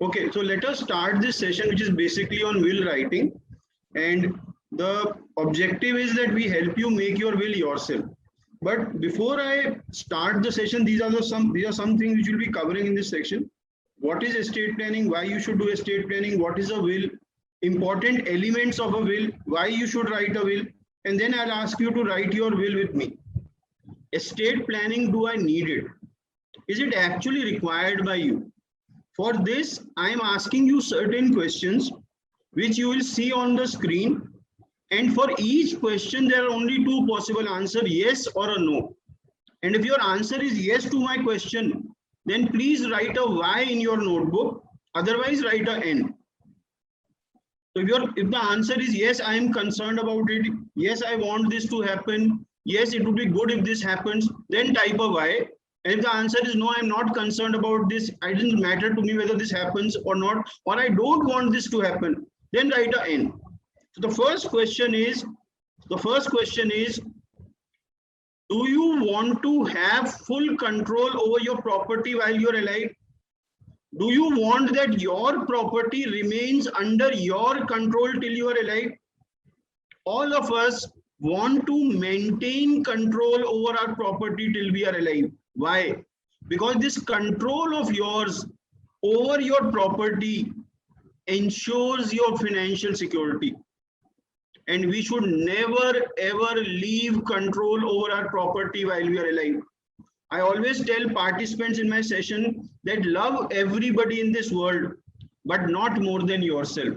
Okay, so let us start this session, which is basically on will writing. And the objective is that we help you make your will yourself. But before I start the session, these are some things which we'll be covering in this section. What is estate planning? Why you should do estate planning? What is a will? Important elements of a will, why you should write a will, and then I'll ask you to write your will with me. Estate planning, do I need it? Is it actually required by you? For this, I am asking you certain questions which you will see on the screen, and for each question there are only two possible answers, yes or a no. And if your answer is yes to my question, then please write a Y in your notebook, otherwise write a N. So if the answer is yes, I am concerned about it, yes, I want this to happen, yes, it would be good if this happens, then type a Y. And if the answer is no, I am not concerned about this, it doesn't matter to me whether this happens or not, or I don't want this to happen, then write a N. So the first question is, do you want to have full control over your property while you're alive? Do you want that your property remains under your control till you are alive? All of us want to maintain control over our property till we are alive. Why? Because this control of yours over your property ensures your financial security. And we should never ever leave control over our property while we are alive. I always tell participants in my session that love everybody in this world, but not more than yourself.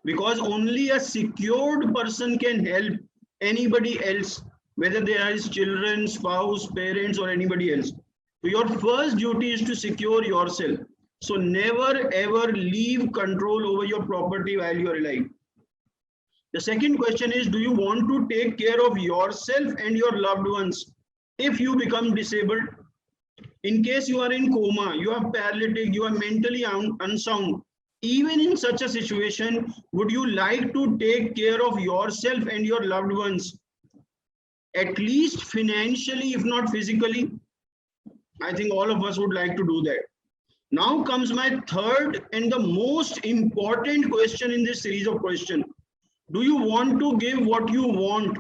Because only a secured person can help anybody else, whether they are his children, spouse, parents, or anybody else. So your first duty is to secure yourself. So never ever leave control over your property while you are alive. The second question is, do you want to take care of yourself and your loved ones if you become disabled? In case you are in coma, you are paralytic, you are mentally unsound, even in such a situation, would you like to take care of yourself and your loved ones, at least financially, if not physically? I think all of us would like to do that. Now comes my third and the most important question in this series of questions. Do you want to give what you want,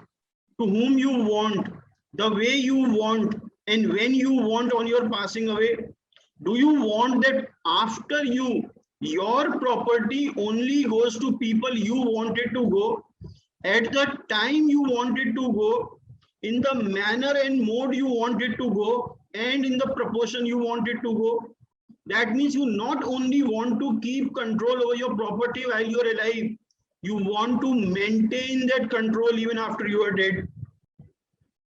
to whom you want, the way you want, and when you want on your passing away? Do you want that after you, your property only goes to people you want it to go, at the time you want it to go, in the manner and mode you want it to go, and in the proportion you want it to go? That means you not only want to keep control over your property while you are alive, you want to maintain that control even after you are dead.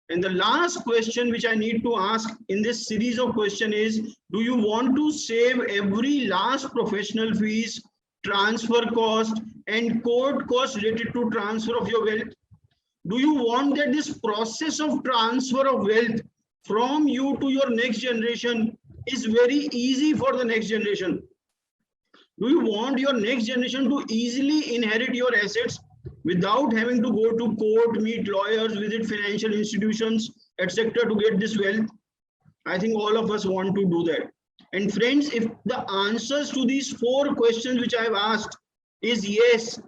And the last question which I need to ask in this series of questions is, do you want to save every last professional fees, transfer cost, and court cost related to transfer of your wealth? Do you want that this process of transfer of wealth from you to your next generation is very easy for the next generation? Do you want your next generation to easily inherit your assets without having to go to court, meet lawyers, visit financial institutions, etc. to get this wealth? I think all of us want to do that. And friends, if the answers to these four questions which I have asked is yes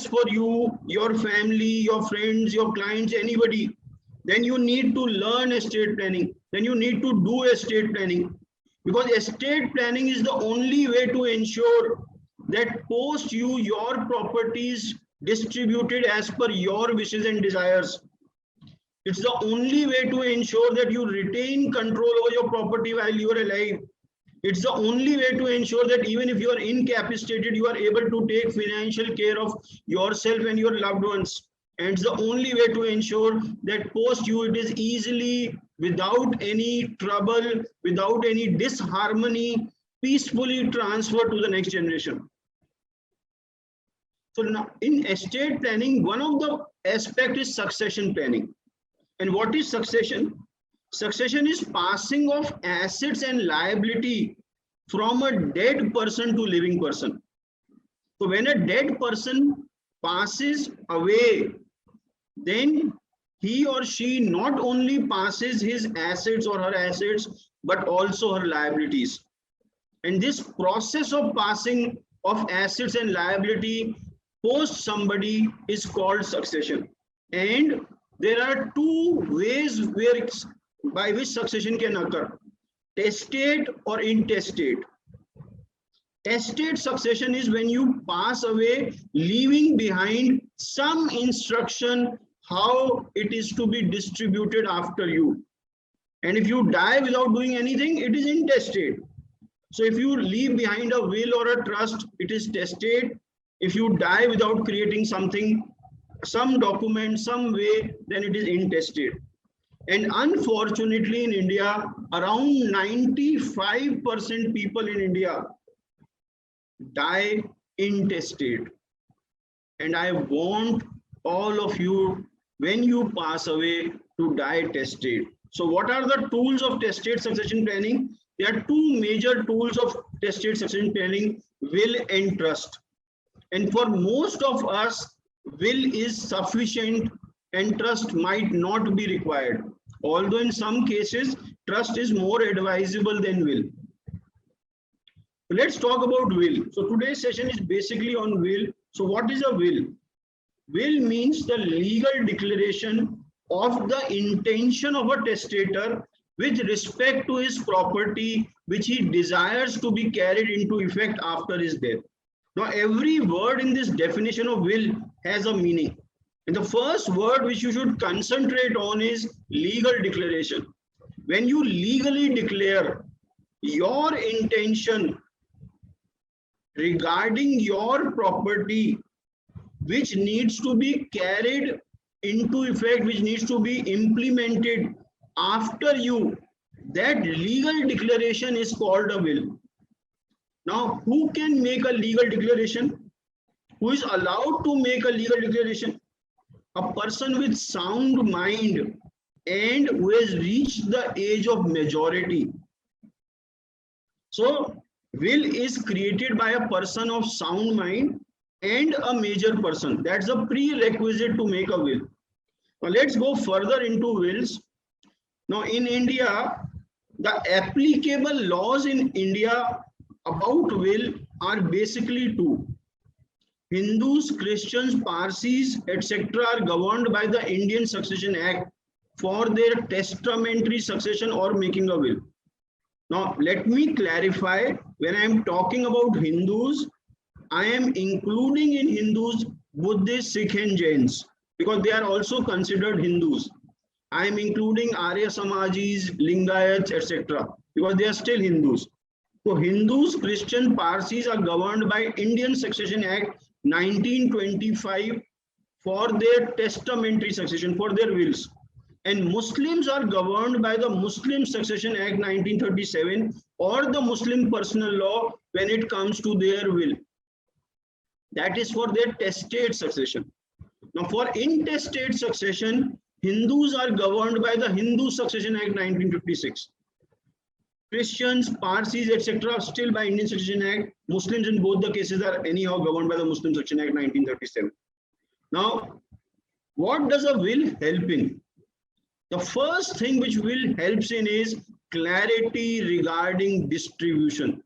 for you, your family, your friends, your clients, anybody, then you need to learn estate planning. Then you need to do estate planning. Because estate planning is the only way to ensure that post you, your properties distributed as per your wishes and desires. It's the only way to ensure that you retain control over your property while you are alive. It's the only way to ensure that even if you are incapacitated, you are able to take financial care of yourself and your loved ones. And it's the only way to ensure that post you, it is easily, without any trouble, without any disharmony, peacefully transferred to the next generation. So now in estate planning, one of the aspects is succession planning. And what is succession? Succession is passing of assets and liability from a dead person to living person. So when a dead person passes away, then he or she not only passes his assets or her assets, but also her liabilities. And this process of passing of assets and liability post somebody is called succession. And there are two ways by which succession can occur: testate or intestate. Testate succession is when you pass away, leaving behind some instruction how it is to be distributed after you. And if you die without doing anything, it is intestate. So if you leave behind a will or a trust, it is testate. If you die without creating something, some document, some way, then it is intestate. And unfortunately in India, around 95% people in India die intestate. And I want all of you, when you pass away, to die testate. So what are the tools of testate succession planning? There are two major tools of testate succession planning: will and trust. And for most of us, will is sufficient and trust might not be required. Although in some cases, trust is more advisable than will. Let's talk about will. So today's session is basically on will. So what is a will? Will means the legal declaration of the intention of a testator with respect to his property, which he desires to be carried into effect after his death. Now, every word in this definition of will has a meaning. And the first word which you should concentrate on is legal declaration. When you legally declare your intention regarding your property, which needs to be carried into effect, which needs to be implemented after you, that legal declaration is called a will. Now, who can make a legal declaration? Who is allowed to make a legal declaration? A person with sound mind and who has reached the age of majority. So, will is created by a person of sound mind and a major person. That's a prerequisite to make a will. Now, let's go further into wills. Now, in India, the applicable laws in India about will are basically two. Hindus, Christians, Parsis, etc. are governed by the Indian Succession Act for their testamentary succession or making a will. Now, let me clarify, when I am talking about Hindus, I am including in Hindus Buddhists, Sikh and Jains, because they are also considered Hindus. I am including Arya Samajis, Lingayats, etc. because they are still Hindus. So Hindus, Christian, Parsis are governed by Indian Succession Act 1925 for their testamentary succession, for their wills. And Muslims are governed by the Muslim Succession Act 1937 or the Muslim Personal Law when it comes to their will. That is for their testate succession. Now for intestate succession, Hindus are governed by the Hindu Succession Act 1956. Christians, Parsis, etc. still by Indian Succession Act. Muslims in both the cases are anyhow governed by the Muslim Succession Act 1937. Now, what does a will help in? The first thing which will helps in is clarity regarding distribution.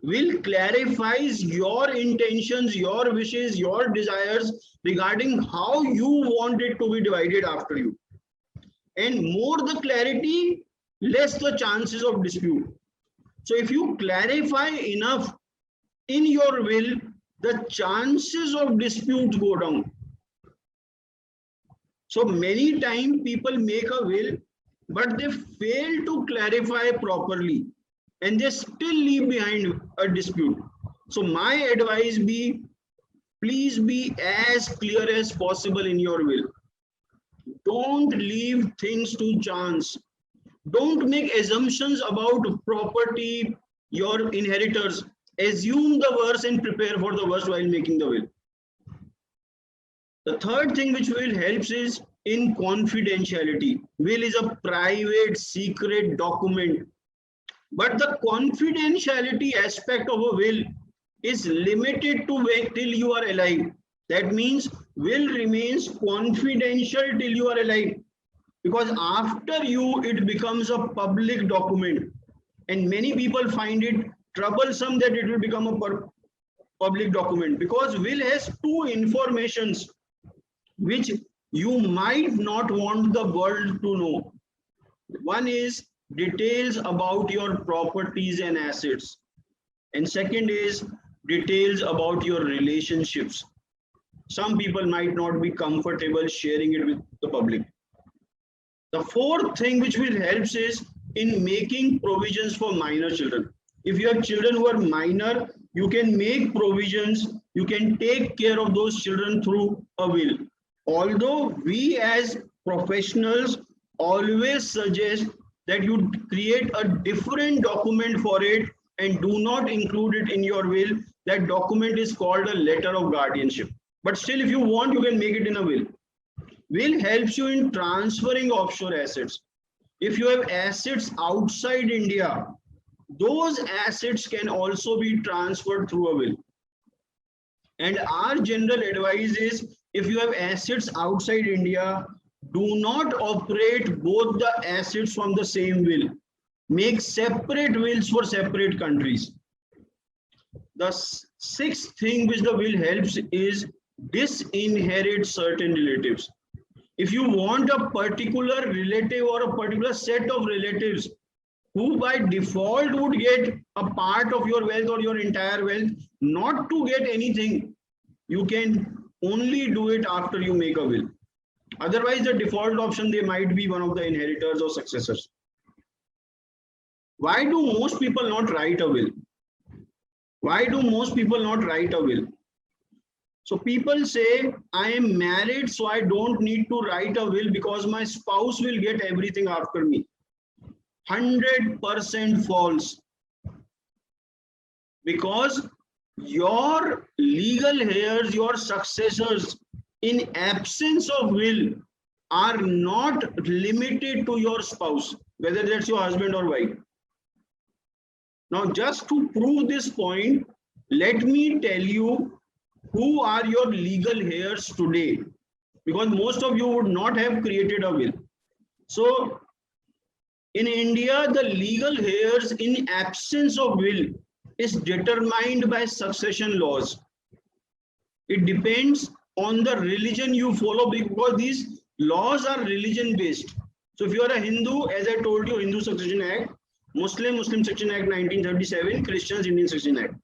Will clarifies your intentions, your wishes, your desires regarding how you want it to be divided after you. And more the clarity, less the chances of dispute. So if you clarify enough in your will, the chances of disputes go down. So many times people make a will, but they fail to clarify properly and they still leave behind a dispute. So my advice be, please be as clear as possible in your will. Don't leave things to chance. Don't make assumptions about property, your inheritors. Assume the worst and prepare for the worst while making the will. The third thing which will helps is in confidentiality. Will is a private, secret document. But the confidentiality aspect of a will is limited to wait till you are alive. That means will remains confidential till you are alive. Because after you, it becomes a public document. And many people find it troublesome that it will become a public document, because will has two informations which you might not want the world to know. One is details about your properties and assets, and second is details about your relationships. Some people might not be comfortable sharing it with the public. The fourth thing which will help is in making provisions for minor children. If you have children who are minor, you can make provisions, you can take care of those children through a will. Although we as professionals always suggest that you create a different document for it and do not include it in your will. That document is called a letter of guardianship. But still, if you want, you can make it in a will. Will helps you in transferring offshore assets. If you have assets outside India, those assets can also be transferred through a will. And our general advice is, if you have assets outside India, do not operate both the assets from the same will. Make separate wills for separate countries. The sixth thing which the will helps is disinherit certain relatives. If you want a particular relative or a particular set of relatives who by default would get a part of your wealth or your entire wealth, not to get anything, you can only do it after you make a will. Otherwise, the default option, they might be one of the inheritors or successors. Why do most people not write a will? Why do most people not write a will? So people say, I am married, so I don't need to write a will because my spouse will get everything after me. 100% false. Because your legal heirs, your successors, in absence of will, are not limited to your spouse, whether that's your husband or wife. Now, just to prove this point, let me tell you who are your legal heirs today, because most of you would not have created a will. So, in India, the legal heirs in absence of will is determined by succession laws. It depends on the religion you follow, because these laws are religion based. So if you are a Hindu, as I told you, Hindu Succession Act, Muslim Succession Act 1937, Christians Indian Succession Act.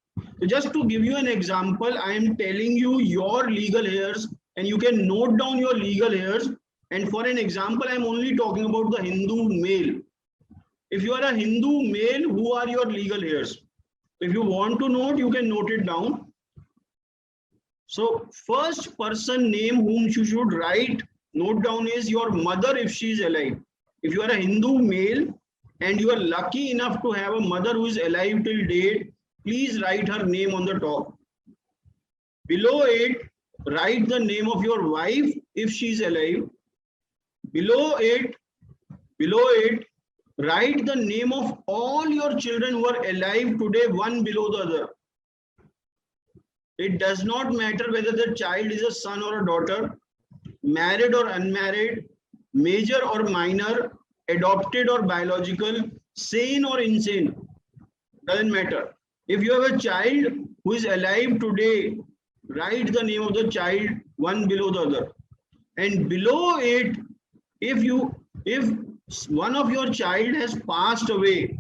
So just to give you an example, I am telling you your legal heirs, and you can note down your legal heirs. And for an example, I am only talking about the Hindu male. If you are a Hindu male, who are your legal heirs? If you want to note, you can note it down. So first person name whom you should write, note down, is your mother if she is alive. If you are a Hindu male and you are lucky enough to have a mother who is alive till date, please write her name on the top. Below it, write the name of your wife if she is alive. Below it, write the name of all your children who are alive today, one below the other. It does not matter whether the child is a son or a daughter, married or unmarried, major or minor, adopted or biological, sane or insane, doesn't matter. If you have a child who is alive today, write the name of the child one below the other. And below it, if one of your child has passed away,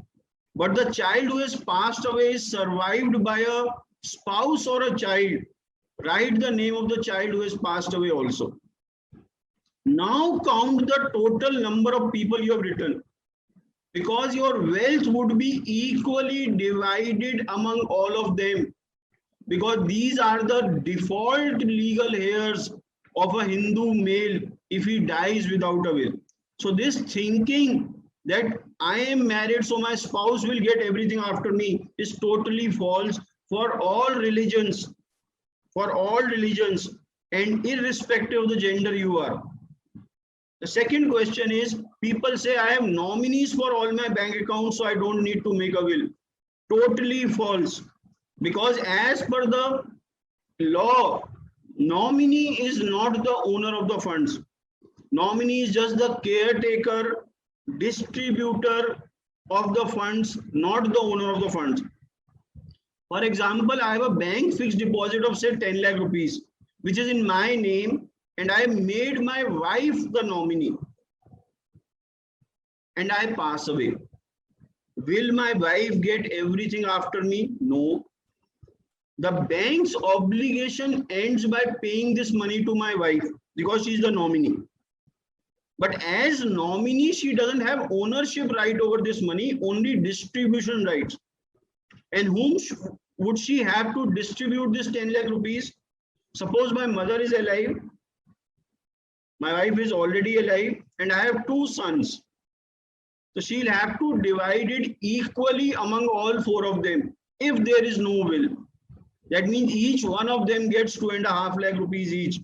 but the child who has passed away is survived by a spouse or a child, write the name of the child who has passed away also. Now count the total number of people you have written, because your wealth would be equally divided among all of them, because these are the default legal heirs of a Hindu male if he dies without a will. So this thinking that I am married so my spouse will get everything after me is totally false for all religions, and irrespective of the gender you are. The second question is, people say I have nominees for all my bank accounts, so I don't need to make a will. Totally false. Because as per the law, nominee is not the owner of the funds. Nominee is just the caretaker, distributor of the funds, not the owner of the funds. For example, I have a bank fixed deposit of say 10 lakh rupees, which is in my name, and I made my wife the nominee, and I pass away. Will my wife get everything after me? No. The bank's obligation ends by paying this money to my wife because she is the nominee. But as nominee, she doesn't have ownership right over this money, only distribution rights. And whom would she have to distribute this 10 lakh rupees? Suppose my mother is alive, my wife is already alive, and I have two sons. So she'll have to divide it equally among all four of them if there is no will. That means each one of them gets 2.5 lakh rupees each.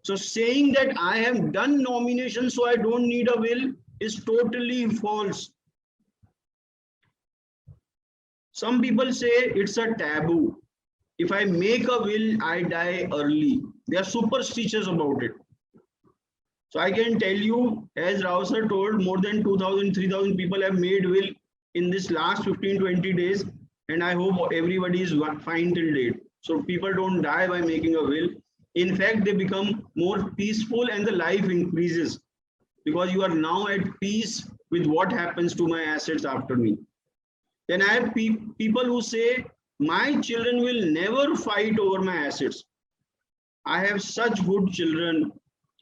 So saying that I have done nomination so I don't need a will is totally false. Some people say it's a taboo. If I make a will, I die early. They are superstitious about it. So I can tell you, as Rao sir told, more than 2,000, 3,000 people have made will in this last 15, 20 days. And I hope everybody is fine till date. So people don't die by making a will. In fact, they become more peaceful and the life increases because you are now at peace with what happens to my assets after me. Then I have people who say, my children will never fight over my assets. I have such good children.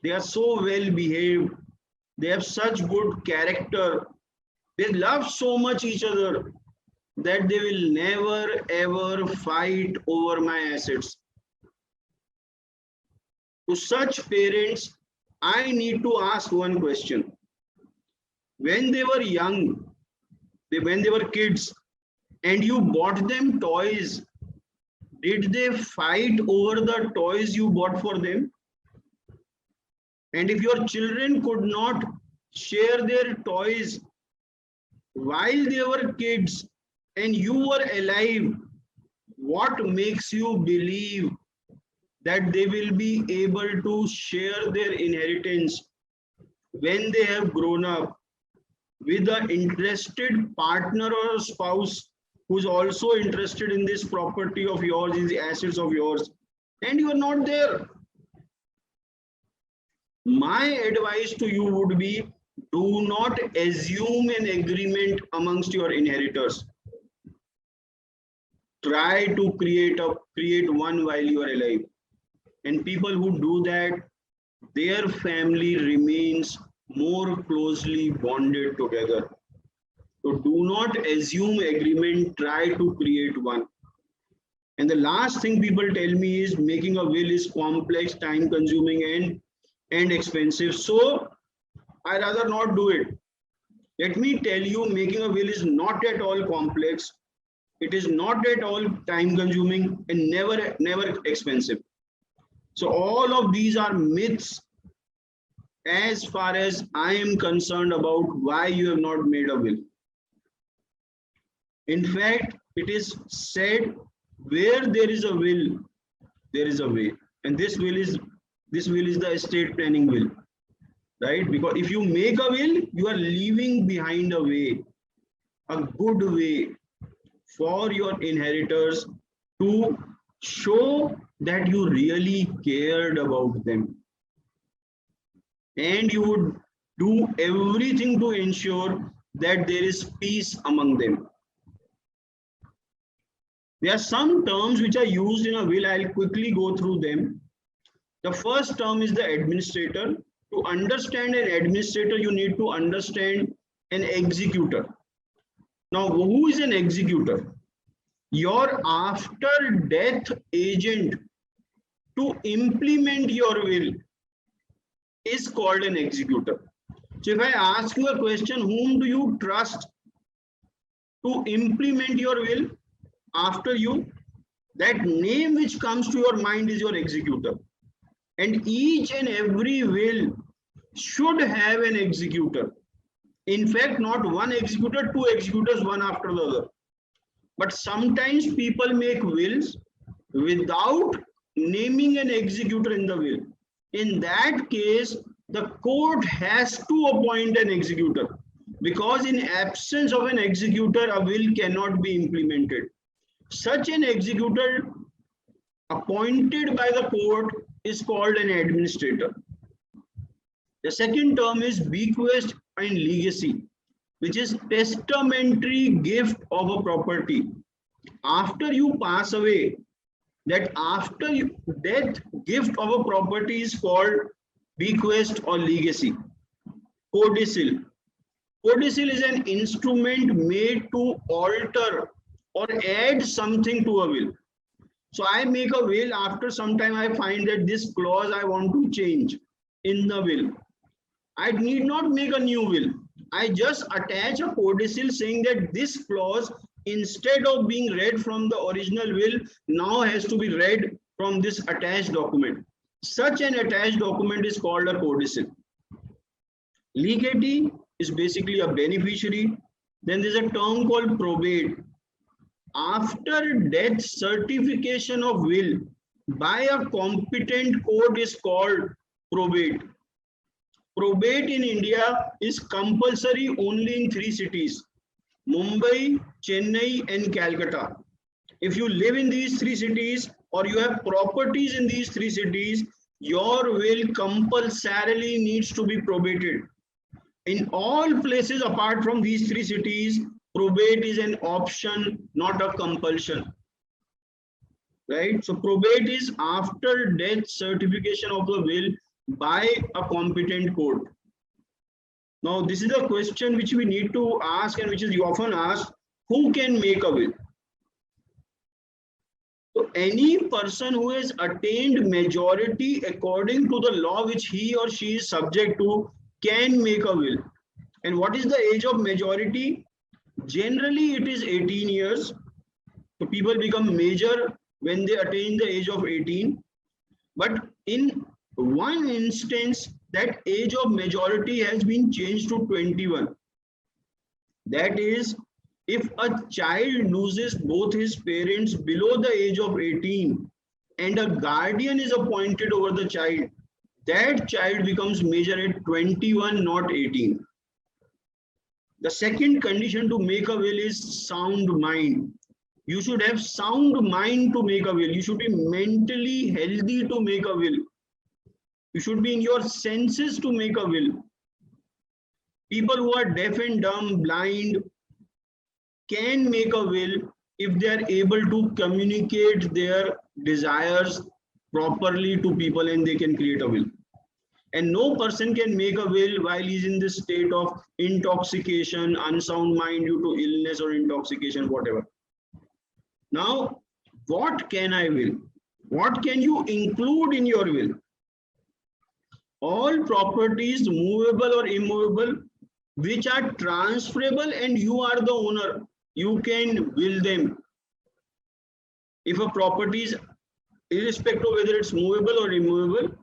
They are so well behaved. They have such good character. They love so much each other that they will never ever fight over my assets. To such parents, I need to ask one question. When they were young, when they were kids, and you bought them toys, did they fight over the toys you bought for them? And if your children could not share their toys while they were kids and you were alive, what makes you believe that they will be able to share their inheritance when they have grown up with an interested partner or spouse who's also interested in this property of yours, in the assets of yours, and you are not there? My advice to you would be, do not assume an agreement amongst your inheritors. Try to create one while you are alive. And people who do that, their family remains more closely bonded together. So do not assume agreement, try to create one. And the last thing people tell me is making a will is complex, time consuming and expensive. So I rather not do it. Let me tell you, making a will is not at all complex. It is not at all time consuming and never expensive. So all of these are myths as far as I am concerned about why you have not made a will. In fact, it is said, where there is a will, there is a way. And this will is the estate planning will, right? Because if you make a will, you are leaving behind a way, a good way for your inheritors to show that you really cared about them. And you would do everything to ensure that there is peace among them. There are some terms which are used in a will. I'll quickly go through them. The first term is the administrator. To understand an administrator, you need to understand an executor. Now, who is an executor? Your after death agent to implement your will is called an executor. So if I ask you a question, whom do you trust to implement your will after you? That name which comes to your mind is your executor. And each and every will should have an executor. In fact, not one executor, two executors, one after the other. But sometimes people make wills without naming an executor in the will. In that case, the court has to appoint an executor, because in absence of an executor, a will cannot be implemented. Such an executor appointed by the court is called an administrator. The second term is bequest and legacy, which is testamentary gift of a property. After you pass away, that after death gift of a property is called bequest or legacy. Codicil. Codicil is an instrument made to alter or add something to a will. So I make a will, after some time I find that this clause I want to change in the will. I need not make a new will. I just attach a codicil saying that this clause, instead of being read from the original will, now has to be read from this attached document. Such an attached document is called a codicil. Legatee is basically a beneficiary. Then there's a term called probate. After death, certification of will by a competent court is called probate. Probate in India is compulsory only in 3 cities: Mumbai, Chennai, and Calcutta. If you live in these 3 cities or you have properties in these 3 cities, your will compulsorily needs to be probated. In all places apart from these 3 cities, probate is an option, not a compulsion. Right? So probate is after death certification of the will by a competent court. Now, this is a question which we need to ask and which is often asked: who can make a will? So any person who has attained majority according to the law which he or she is subject to can make a will. And what is the age of majority? Generally, it is 18 years. So people become major when they attain the age of 18. But in one instance, that age of majority has been changed to 21. That is, if a child loses both his parents below the age of 18 and a guardian is appointed over the child, that child becomes major at 21, not 18. The second condition to make a will is sound mind. You should have sound mind to make a will. You should be mentally healthy to make a will. You should be in your senses to make a will. People who are deaf and dumb, blind, can make a will if they are able to communicate their desires properly to people, and they can create a will. And no person can make a will while he is in this state of intoxication, unsound mind due to illness or intoxication, whatever. Now, what can I will? What can you include in your will? All properties, movable or immovable, which are transferable and you are the owner, you can will them. If a property is, irrespective of whether it's movable or immovable,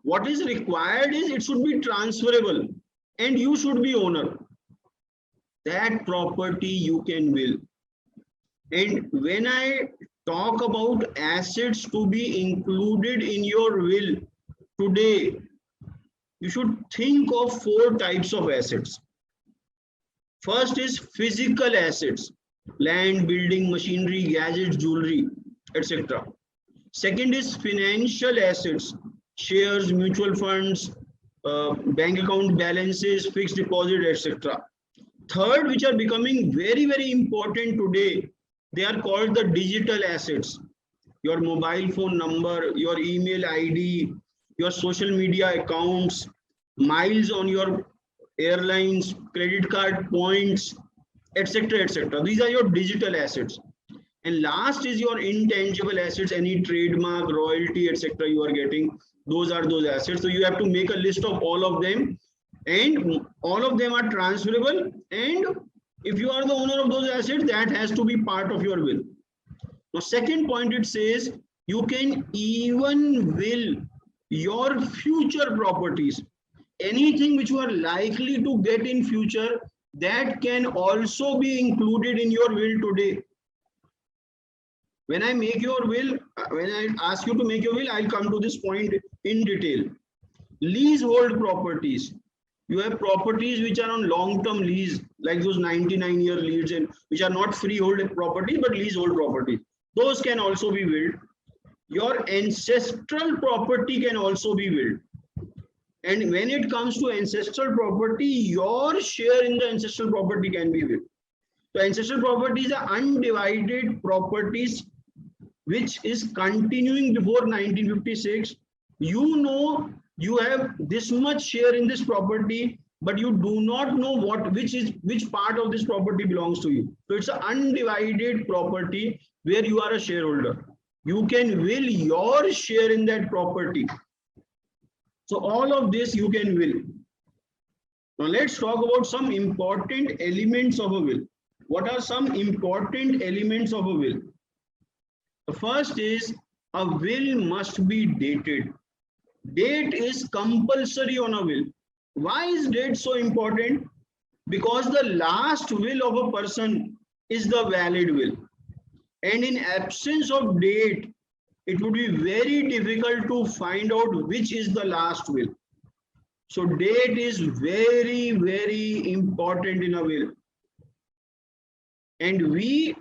what is required is it should be transferable and you should be owner. That property you can will. And when I talk about assets to be included in your will today, you should think of 4 types of assets. First is physical assets: land, building, machinery, gadgets, jewelry, etc. Second is financial assets: shares, mutual funds, bank account balances, fixed deposit, etc. Third, which are becoming very, very important today, they are called the digital assets: your mobile phone number, your email ID, your social media accounts, miles on your airlines, credit card points, etc., etc. These are your digital assets. And last is your intangible assets: any trademark, royalty, etc. you are getting. Those are those assets. So you have to make a list of all of them, and all of them are transferable. And if you are the owner of those assets, that has to be part of your will. Now, second point, it says you can even will your future properties. Anything which you are likely to get in future, that can also be included in your will today. When I make your will, when I ask you to make your will, I'll come to this point in detail. Leasehold properties. You have properties which are on long-term lease, like those 99-year leases, and which are not freehold property but leasehold property. those can also be willed. Your ancestral property can also be willed. And when it comes to ancestral property, your share in the ancestral property can be willed. So ancestral properties are undivided properties which is continuing before 1956. You know you have this much share in this property, but you do not know which part of this property belongs to you. So it's an undivided property where you are a shareholder. You can will your share in that property. So all of this you can will. Now let's talk about some important elements of a will. What are some important elements of a will? The first is a will must be dated. Date is compulsory on a will. Why is date so important? Because the last will of a person is the valid will. And in absence of date, it would be very difficult to find out which is the last will. So date is very, very important in a will. And we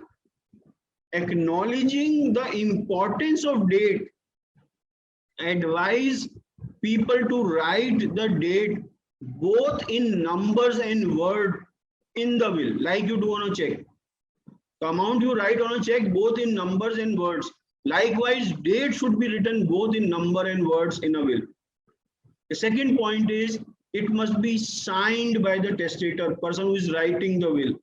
acknowledging the importance of date advise people to write the date both in numbers and word in the will, like you do on a check. The amount you write on a check both in numbers and words. Likewise, date should be written both in number and words in a will. The second point is it must be signed by the testator, person who is writing the will.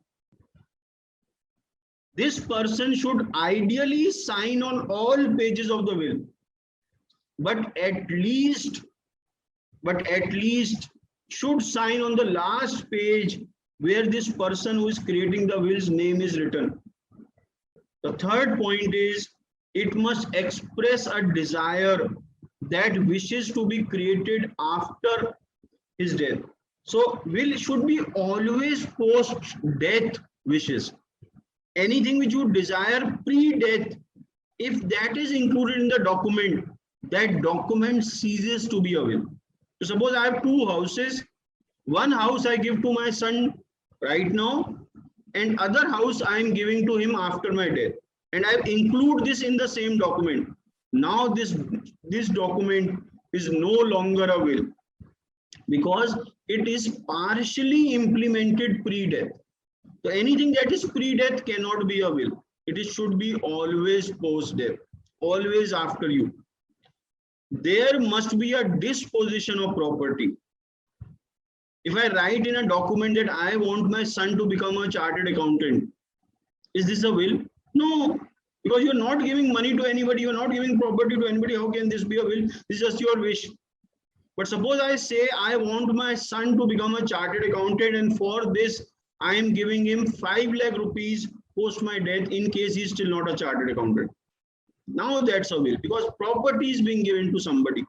This person should ideally sign on all pages of the will, but at least should sign on the last page where this person who is creating the will's name is written. The third point is it must express a desire that wishes to be created after his death. So will should be always post-death wishes. Anything which you desire pre-death, if that is included in the document, that document ceases to be a will. So suppose I have two houses. One house I give to my son right now, and other house I am giving to him after my death. And I include this in the same document. Now this document is no longer a will because it is partially implemented pre-death. So anything that is pre-death cannot be a will. It should be always post-death, always after you. There must be a disposition of property. If I write in a document that I want my son to become a chartered accountant, is this a will? No, because you're not giving money to anybody, you're not giving property to anybody. How can this be a will? This is just your wish. But suppose I say I want my son to become a chartered accountant, and for this I am giving him 5 lakh rupees post my death in case he's still not a chartered accountant. Now that's a will because property is being given to somebody.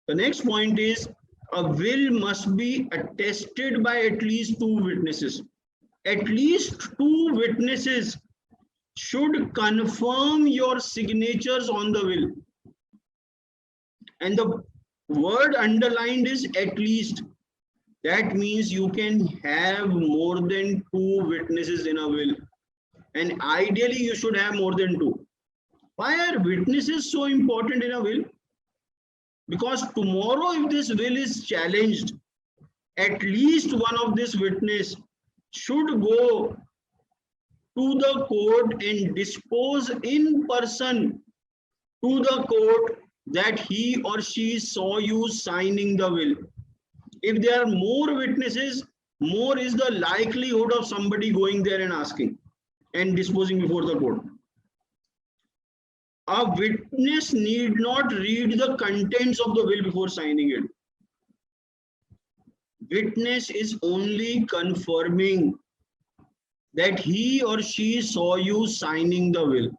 The next point is a will must be attested by at least 2 witnesses. At least 2 witnesses should confirm your signatures on the will. And the word underlined is at least. That means you can have more than 2 witnesses in a will. And ideally, you should have more than 2. Why are witnesses so important in a will? Because tomorrow, if this will is challenged, at least one of this witness should go to the court and dispose in person to the court that he or she saw you signing the will. If there are more witnesses, more is the likelihood of somebody going there and asking and disposing before the court. A witness need not read the contents of the will before signing it. Witness is only confirming that he or she saw you signing the will.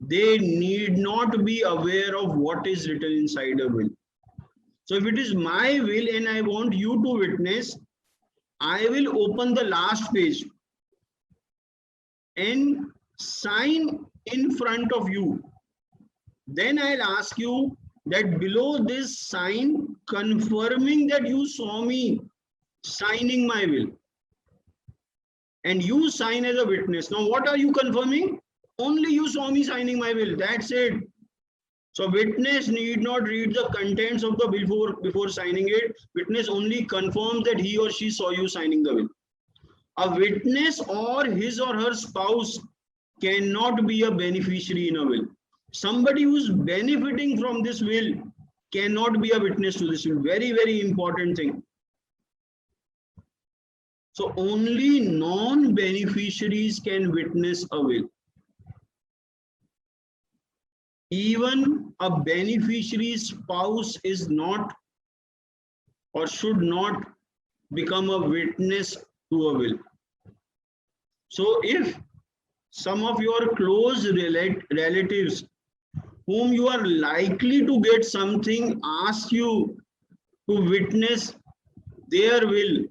They need not be aware of what is written inside a will. So if it is my will and I want you to witness, I will open the last page and sign in front of you. Then I'll ask you that below this sign confirming that you saw me signing my will. And you sign as a witness. Now what are you confirming? Only you saw me signing my will. That's it. So witness need not read the contents of the will before signing it. Witness only confirms that he or she saw you signing the will. A witness or his or her spouse cannot be a beneficiary in a will. Somebody who's benefiting from this will cannot be a witness to this will. Very, very important thing. So only non-beneficiaries can witness a will. Even a beneficiary's spouse is not or should not become a witness to a will. So if some of your close relatives whom you are likely to get something ask you to witness their will,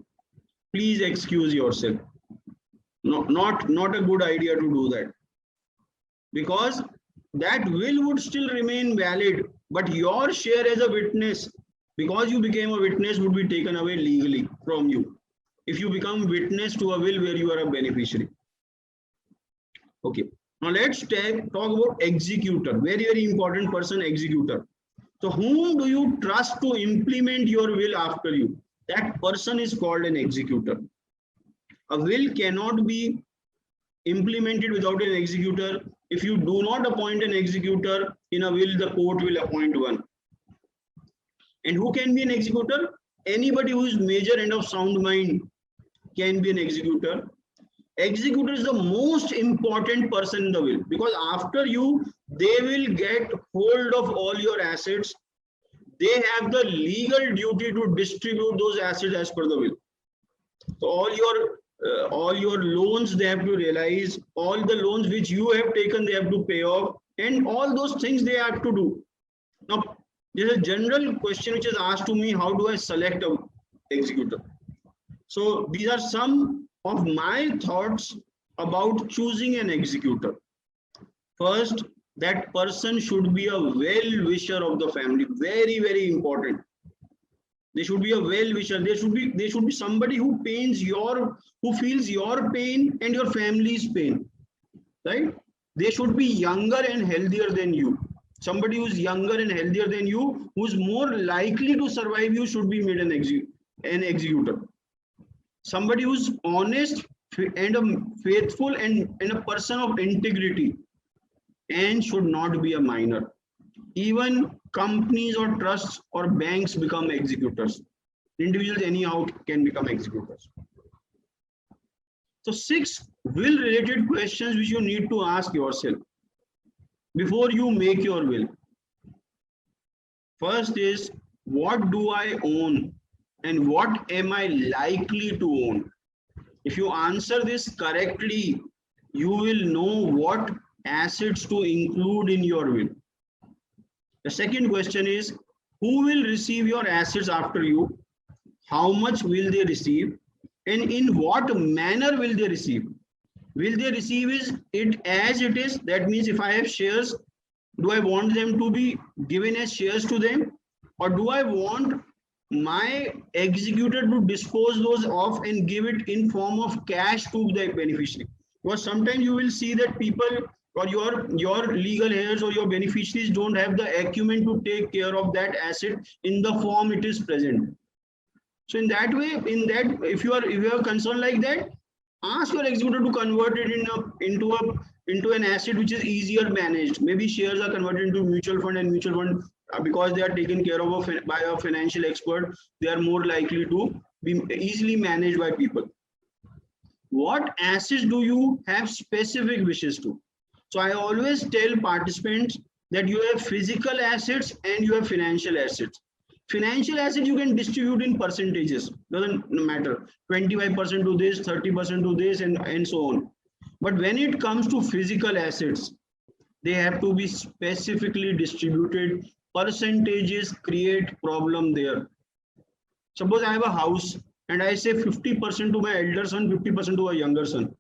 please excuse yourself. No, not a good idea to do that, because that will would still remain valid, but your share as a witness, because you became a witness, would be taken away legally from you if you become witness to a will where you are a beneficiary. Okay, now let's talk about executor. Very, very important person, executor. So whom do you trust to implement your will after you? That person is called an executor. A will cannot be implemented without an executor. If you do not appoint an executor in a will, the court will appoint one. And who can be an executor? Anybody who is major and of sound mind can be an executor. Executor is the most important person in the will, because after you, they will get hold of all your assets. They have the legal duty to distribute those assets as per the will. So all your loans they have to realize, all the loans which you have taken they have to pay off, and all those things they have to do. Now there's a general question which is asked to me: how do I select an executor? So these are some of my thoughts about choosing an executor. First, that person should be a well-wisher of the family. Very, very important. They should be a well-wisher. They should be somebody who feels your pain and your family's pain, right? They should be younger and healthier than you. Somebody who's younger and healthier than you, who's more likely to survive you, should be made an executor. Somebody who's honest and faithful and a person of integrity, and should not be a minor. Even companies or trusts or banks become executors. Individuals anyhow can become executors. So 6 will related questions which you need to ask yourself before you make your will. First is, what do I own and what am I likely to own? If you answer this correctly, you will know what assets to include in your will. The second question is, who will receive your assets after you? How much will they receive? And in what manner will they receive? Will they receive it as it is? That means if I have shares, do I want them to be given as shares to them? Or do I want my executor to dispose those off and give it in form of cash to the beneficiary? Because sometimes you will see that people or your legal heirs or your beneficiaries don't have the acumen to take care of that asset in the form it is present. So in that way, if you have concern like that, ask your executor to convert it into an asset which is easier managed. Maybe shares are converted into mutual fund, and mutual fund, because they are taken care of by a financial expert, they are more likely to be easily managed by people. What assets do you have specific wishes to? So I always tell participants that you have physical assets and you have financial assets. Financial asset you can distribute in percentages, doesn't matter, 25% to this, 30% to this, and so on. But when it comes to physical assets, they have to be specifically distributed. Percentages create problem there. Suppose I have a house and I say 50% to my elder son, 50% to a younger son.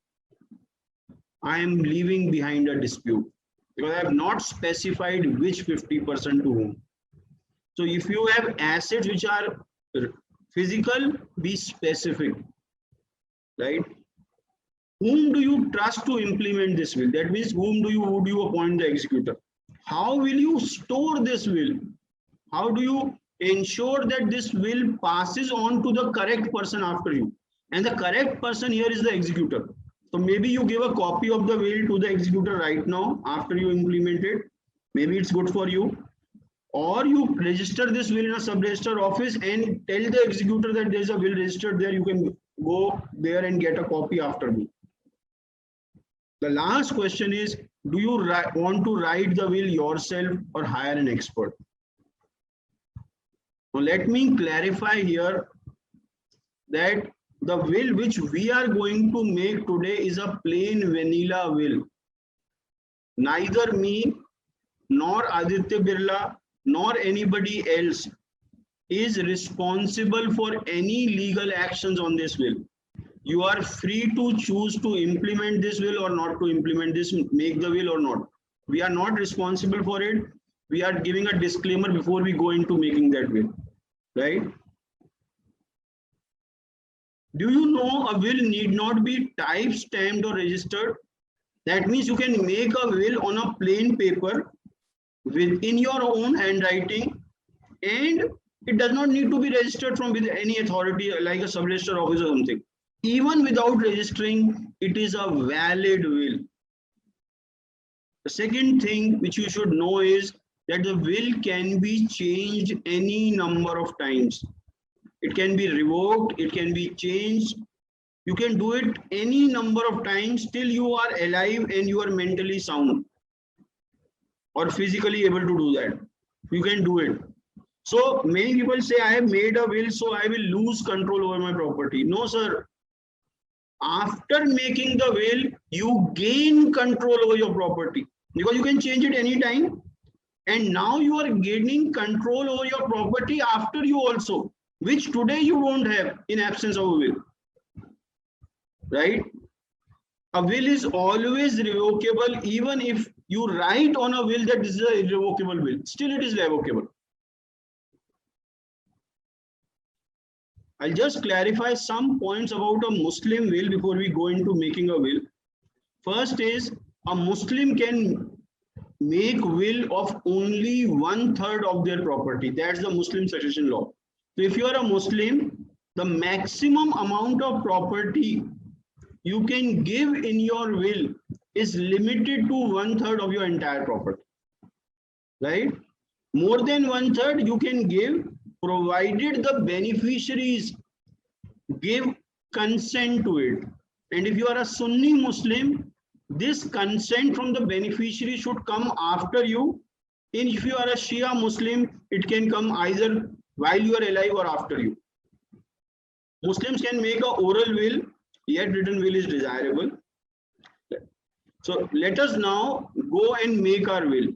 I am leaving behind a dispute because I have not specified which 50% to whom. So if you have assets which are physical, be specific, right? whom do you trust to implement this will? That means would you appoint the executor? How will you store this will? How do you ensure that this will passes on to the correct person after you? And the correct person here is the executor. So maybe you give a copy of the will to the executor right now after you implement it. Maybe it's good for you. Or you register this will in a sub-register office and tell the executor that there's a will registered there. You can go there and get a copy after me. The last question is, do you want to write the will yourself or hire an expert? Now let me clarify here that the will which we are going to make today is a plain vanilla will. Neither me nor Aditya Birla nor anybody else is responsible for any legal actions on this will. You are free to choose to implement this will or not to implement this, make the will or not. We are not responsible for it. We are giving a disclaimer before we go into making that will, right? Do you know a will need not be type stamped or registered? That means you can make a will on a plain paper within your own handwriting, and it does not need to be registered from with any authority like a sub-register office or something. Even without registering, it is a valid will. The second thing which you should know is that the will can be changed any number of times. It can be revoked, it can be changed. You can do it any number of times till you are alive and you are mentally sound or physically able to do that. You can do it. So many people say, I have made a will, so I will lose control over my property. No, sir. After making the will, you gain control over your property because you can change it anytime. And now you are gaining control over your property after you also, which today you won't have in absence of a will. Right? A will is always revocable, even if you write on a will that this is an irrevocable will, still it is revocable. I'll just clarify some points about a Muslim will before we go into making a will. First is, a Muslim can make will of only 1/3 of their property. That's the Muslim succession law. So if you are a Muslim, the maximum amount of property you can give in your will is limited to 1/3 of your entire property, right? More than 1/3 you can give, provided the beneficiaries give consent to it. And if you are a Sunni Muslim, this consent from the beneficiary should come after you. And if you are a Shia Muslim, it can come either while you are alive or after you. Muslims can make an oral will, yet written will is desirable. So let us now go and make our will.